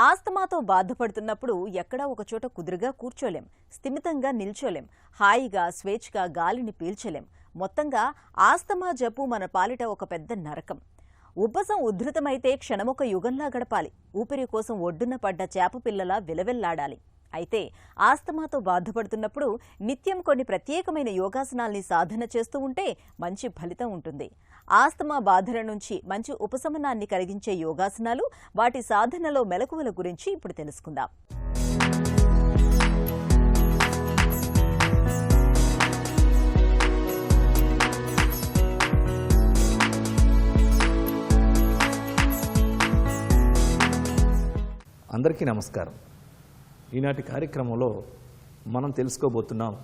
ఆస్తమాతో బాధపడుతున్నప్పుడు ఎక్కడా ఒకచోట కుదురుగా కూర్చోలేం, స్థిమితంగా నిల్చోలేం, హాయిగా స్వేచ్ఛగా గాలిని పీల్చలేం. మొత్తంగా ఆస్తమా జబ్బు మన పాలిట ఒక పెద్ద నరకం. ఉబ్బసం ఉధృతమైతే క్షణమొక యుగంలా గడపాలి. ఊపిరి కోసం ఒడ్డున పడ్డ చేపపిల్లలా విలవెల్లాడాలి. అయితే ఆస్తమాతో బాధపడుతున్నప్పుడు నిత్యం కొన్ని ప్రత్యేకమైన యోగాసనాల్ని సాధన చేస్తూ ఉంటే మంచి ఫలితం ఉంటుంది. ఆస్తమా బాధల నుంచి మంచి ఉపశమనాన్ని కలిగించే యోగాసనాలు, వాటి సాధనలో మెలకువల గురించి ఇప్పుడు తెలుసుకుందాం. అందరికీ నమస్కారం. ఈనాటి కార్యక్రమంలో మనం తెలుసుకోబోతున్నాం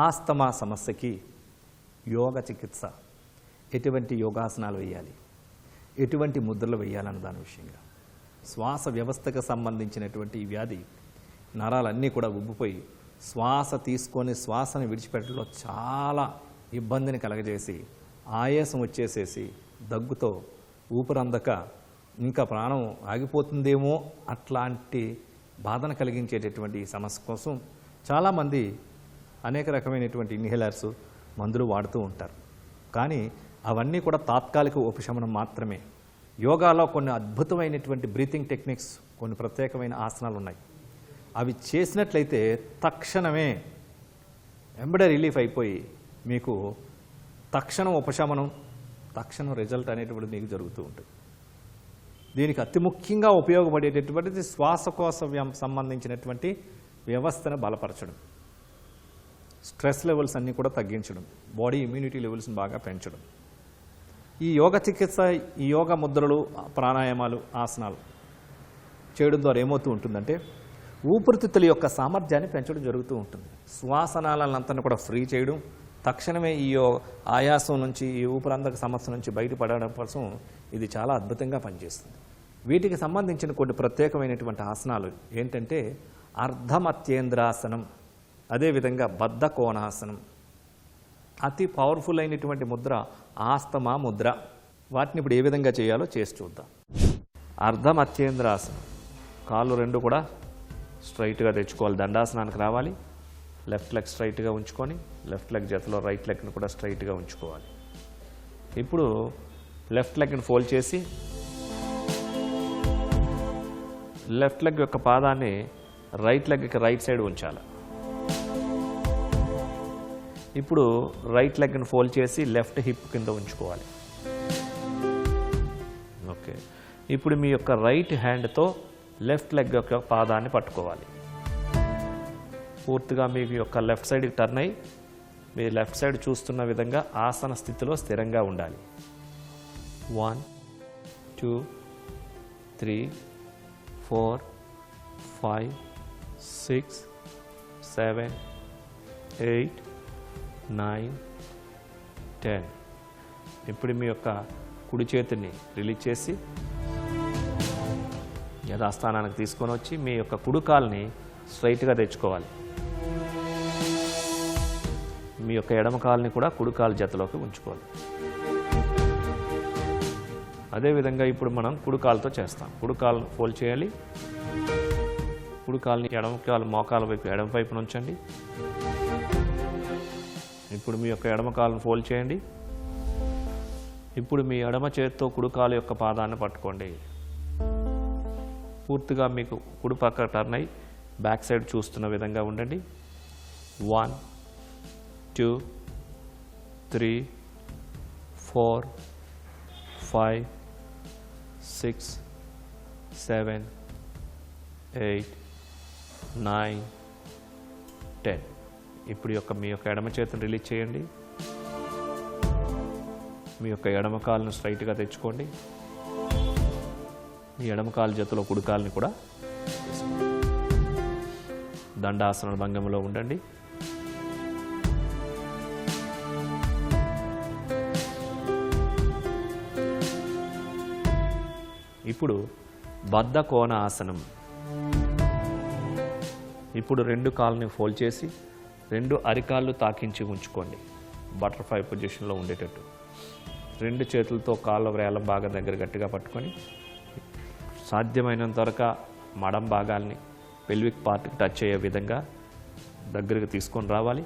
ఆస్తమా సమస్యకి యోగ చికిత్స, ఎటువంటి యోగాసనాలు వేయాలి, ఎటువంటి ముద్రలు వేయాలన్న దాని విషయంగా. శ్వాస వ్యవస్థకు సంబంధించినటువంటి ఈ వ్యాధి నరాలన్నీ కూడా ఉబ్బిపోయి శ్వాస తీసుకొని శ్వాసను విడిచిపెట్టడంలో చాలా ఇబ్బందిని కలగజేసి ఆయాసం వచ్చేసేసి దగ్గుతో ఊపిరందక ఇంకా ప్రాణం ఆగిపోతుందేమో అట్లాంటి బాధను కలిగించేటటువంటి ఈ సమస్య కోసం చాలామంది అనేక రకమైనటువంటి ఇన్హేలర్స్, మందులు వాడుతూ ఉంటారు. కానీ అవన్నీ కూడా తాత్కాలిక ఉపశమనం మాత్రమే. యోగాలో కొన్ని అద్భుతమైనటువంటి బ్రీతింగ్ టెక్నిక్స్, కొన్ని ప్రత్యేకమైన ఆసనాలు ఉన్నాయి. అవి చేసినట్లయితే తక్షణమే ఎంబడే రిలీఫ్ అయిపోయి మీకు తక్షణం ఉపశమనం, తక్షణం రిజల్ట్ అనేటువంటిది మీకు జరుగుతూ ఉంటుంది. దీనికి అతి ముఖ్యంగా ఉపయోగపడేటటువంటిది శ్వాసకోశ సంబంధించినటువంటి వ్యవస్థను బలపరచడం, స్ట్రెస్ లెవెల్స్ అన్నీ కూడా తగ్గించడం, బాడీ ఇమ్యూనిటీ లెవెల్స్ని బాగా పెంచడం. ఈ యోగ చికిత్స, ఈ యోగ ముద్రలు, ప్రాణాయామాలు, ఆసనాలు చేయడం ద్వారా ఏమవుతూ ఉంటుందంటే ఊపిరితిత్తుల యొక్క సామర్థ్యాన్ని పెంచడం జరుగుతూ ఉంటుంది. శ్వాసనాలంతా కూడా ఫ్రీ చేయడం, తక్షణమే ఈ ఆయాసం నుంచి, ఈ ఊపిరందక సమస్య నుంచి బయటపడడం కోసం ఇది చాలా అద్భుతంగా పనిచేస్తుంది. వీటికి సంబంధించిన కొన్ని ప్రత్యేకమైనటువంటి ఆసనాలు ఏంటంటే అర్ధమత్యేంద్రాసనం, అదేవిధంగా బద్ధ కోణాసనం, అతి పవర్ఫుల్ అయినటువంటి ముద్ర ఆస్తమా ముద్ర. వాటిని ఇప్పుడు ఏ విధంగా చేయాలో చేసి చూద్దాం. అర్ధమత్యేంద్రాసనం, కాళ్ళు రెండు కూడా స్ట్రైట్గా తెచ్చుకోవాలి, దండాసనానికి రావాలి. లెఫ్ట్ లెగ్ స్ట్రైట్గా ఉంచుకొని లెఫ్ట్ లెగ్ జతలో రైట్ లెగ్ని కూడా స్ట్రైట్గా ఉంచుకోవాలి. ఇప్పుడు లెఫ్ట్ లెగ్ని ఫోల్డ్ చేసి లెఫ్ట్ లెగ్ యొక్క పాదాన్ని రైట్ లెగ్కి రైట్ సైడ్ ఉంచాలి. ఇప్పుడు రైట్ లెగ్ని ఫోల్డ్ చేసి లెఫ్ట్ హిప్ కింద ఉంచుకోవాలి. ఓకే, ఇప్పుడు మీ యొక్క రైట్ హ్యాండ్తో లెఫ్ట్ లెగ్ యొక్క పాదాన్ని పట్టుకోవాలి. పూర్తిగా మీకు యొక్క లెఫ్ట్ సైడ్కి టర్న్ అయ్యి మీ లెఫ్ట్ సైడ్ చూస్తున్న విధంగా ఆసన స్థితిలో స్థిరంగా ఉండాలి. 1 2 3 4 5 6 7 8 9 10. ఇప్పుడు మీ యొక్క కుడి చేతిని రిలీజ్ చేసి యథాస్థానానికి తీసుకొని వచ్చి మీ యొక్క కుడి కాల్ని స్ట్రైట్గా తెచ్చుకోవాలి. మీ యొక్క ఎడమ కాలుని కూడా కుడి కాలు జతలోకి ఉంచుకోవాలి. అదేవిధంగా ఇప్పుడు మనం కుడి కాలుతో చేస్తాం. కుడి కాలు ఫోల్డ్ చేయాలి. కుడి కాలుని ఎడమ కాలు మోకాల వైపు ఎడమ వైపున ఉంచండి. ఇప్పుడు మీ యొక్క ఎడమ కాలును ఫోల్డ్ చేయండి. ఇప్పుడు మీ ఎడమ చేతితో కుడి కాలు యొక్క పాదాన్ని పట్టుకోండి. పూర్తిగా మీకు కుడి పక్క టర్న్ అయ్యి బ్యాక్ సైడ్ చూస్తున్న విధంగా ఉండండి. 1 2 3 4 5 6 7 8 9 10. ఇప్పుడు మీ యొక్క ఎడమ చేతిని రిలీజ్ చేయండి. మీ యొక్క ఎడమ కాలును స్ట్రైట్గా తెచ్చుకోండి. మీ ఎడమ కాలు జతలో కుడి కాలుని కూడా దండాసన భంగిమలో ఉండండి. ఇప్పుడు బద్ధ కోణ ఆసనం. ఇప్పుడు రెండు కాళ్ళని ఫోల్డ్ చేసి రెండు అరికాళ్ళు తాకించి ఉంచుకోండి. బటర్ఫ్లై పొజిషన్లో ఉండేటట్టు రెండు చేతులతో కాళ్ళ వ్రేళ్ళ బాగా దగ్గర గట్టిగా పట్టుకొని సాధ్యమైనంత వరకు మడం భాగాల్ని పెల్విక్ పార్ట్కి టచ్ అయ్యే విధంగా దగ్గరికి తీసుకొని రావాలి.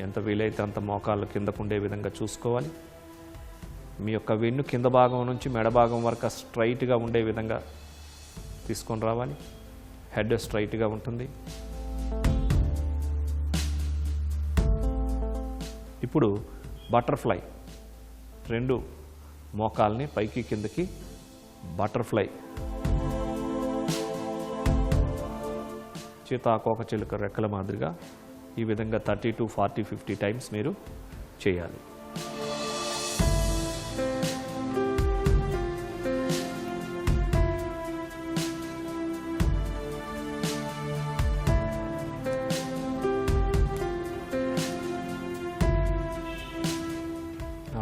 ఎంత వీలైతే అంత మోకాళ్ళు కిందకు ఉండే విధంగా చూసుకోవాలి. మీ యొక్క వెన్ను కింద భాగం నుంచి మెడ భాగం వరకు స్ట్రైట్గా ఉండే విధంగా తీసుకొని రావాలి. హెడ్ స్ట్రైట్గా ఉంటుంది. ఇప్పుడు బటర్ఫ్లై 2 మోకాల్ని పైకి కిందకి బటర్ఫ్లై సీతాకోక చిలుక రెక్కల మాదిరిగా ఈ విధంగా 30 to 40, 50 టైమ్స్ మీరు చేయాలి.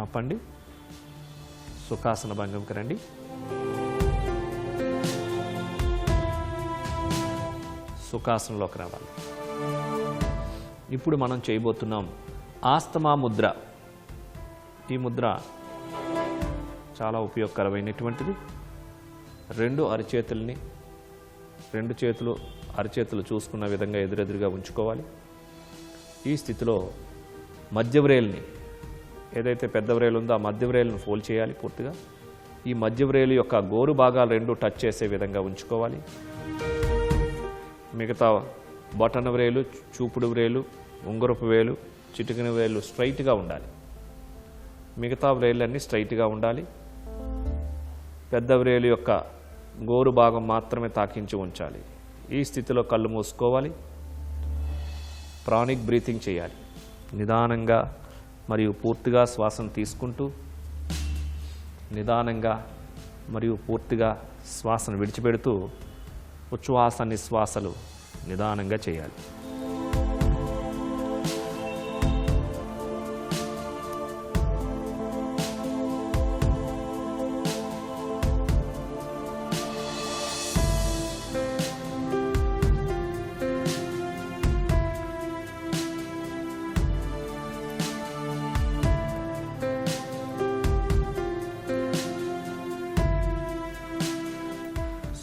ఆపండి. సుఖాసన భంగంకి రండి. సుఖాసనంలోకి రావాలి. ఇప్పుడు మనం చేయబోతున్నాం ఆస్తమా ముద్ర. ఈ ముద్ర చాలా ఉపయోగకరమైనటువంటిది. 2 అరిచేతుల్ని 2 చేతులు అరిచేతులు చూసుకున్న విధంగా ఎదురెదురుగా ఉంచుకోవాలి. ఈ స్థితిలో మధ్య వ్రేల్ని, ఏదైతే పెద్ద వ్రేలు ఉందో ఆ మధ్య వ్రేలును ఫోల్డ్ చేయాలి పూర్తిగా. ఈ మధ్య వ్రేలు యొక్క గోరు భాగాలు 2 టచ్ చేసే విధంగా ఉంచుకోవాలి. మిగతా బొటన వ్రేలు, చూపుడు వ్రేలు, ఉంగరపు వేలు, చిటికెన వేలు స్ట్రైట్గా ఉండాలి. మిగతా వ్రేళ్ళన్నీ స్ట్రైట్గా ఉండాలి. పెద్ద వ్రేలు యొక్క గోరు భాగం మాత్రమే తాకించి ఉంచాలి. ఈ స్థితిలో కళ్ళు మూసుకోవాలి. ప్రాణిక్ బ్రీతింగ్ చేయాలి. నిదానంగా మరియు పూర్తిగా శ్వాసను తీసుకుంటూ నిదానంగా మరియు పూర్తిగా శ్వాసను విడిచిపెడుతూ ఉచ్ఛ్వాస నిశ్వాసలు నిదానంగా చేయాలి.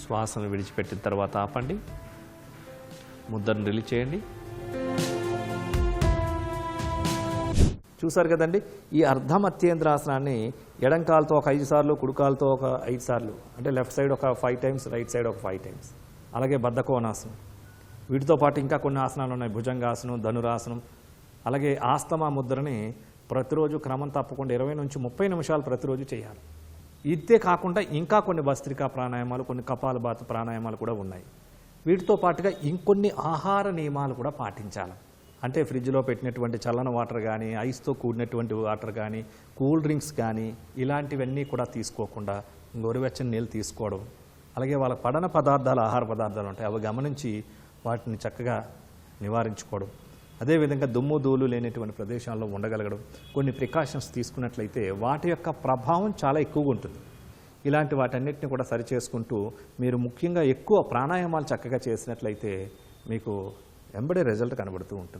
శ్వాసను విడిచిపెట్టిన తర్వాత ఆపండి. ముద్రను రిలీజ్ చేయండి. చూసారు కదండి, ఈ అర్ధమత్యేంద్రాసనాన్ని ఎడంకాలతో ఒక 5 సార్లు, కుడికాలతో ఒక 5 సార్లు, అంటే లెఫ్ట్ సైడ్ ఒక 5 టైమ్స్, రైట్ సైడ్ ఒక 5 టైమ్స్. అలాగే బద్ధకోణాసనం. వీటితో పాటు ఇంకా కొన్ని ఆసనాలు ఉన్నాయి. భుజంగాసనం, ధనురాసనం. అలాగే ఆస్తమా ముద్రని ప్రతిరోజు క్రమం తప్పకుండా 20 నుంచి 30 నిమిషాలు ప్రతిరోజు చేయాలి. ఇదే కాకుండా ఇంకా కొన్ని భస్త్రికా ప్రాణాయామాలు, కొన్ని కపాలభాతి ప్రాణాయామాలు కూడా ఉన్నాయి. వీటితో పాటుగా ఇంకొన్ని ఆహార నియమాలు కూడా పాటించాలి. అంటే ఫ్రిడ్జ్లో పెట్టినటువంటి చల్లని వాటర్ కానీ, ఐస్తో కూడినటువంటి వాటర్ కానీ, కూల్ డ్రింక్స్ కానీ ఇలాంటివన్నీ కూడా తీసుకోకుండా గోరువెచ్చని నీళ్ళు తీసుకోవడం. అలాగే వాళ్ళకి పడన పదార్థాలు, ఆహార పదార్థాలు ఉంటాయి, అవి గమనించి వాటిని చక్కగా నివారించుకోవడం. అదేవిధంగా దుమ్ము ధూళి లేనటువంటి ప్రదేశాల్లో ఉండగలగడం. కొన్ని ప్రికాషన్స్ తీసుకున్నట్లయితే వాటి యొక్క ప్రభావం చాలా ఎక్కువగా ఉంటుంది. ఇలాంటి వాటన్నిటిని కూడా సరిచేసుకుంటూ మీరు ముఖ్యంగా ఎక్కువ ప్రాణాయామాలు చక్కగా చేసినట్లయితే మీకు వెంబడే రిజల్ట్ కనబడుతూ ఉంటుంది.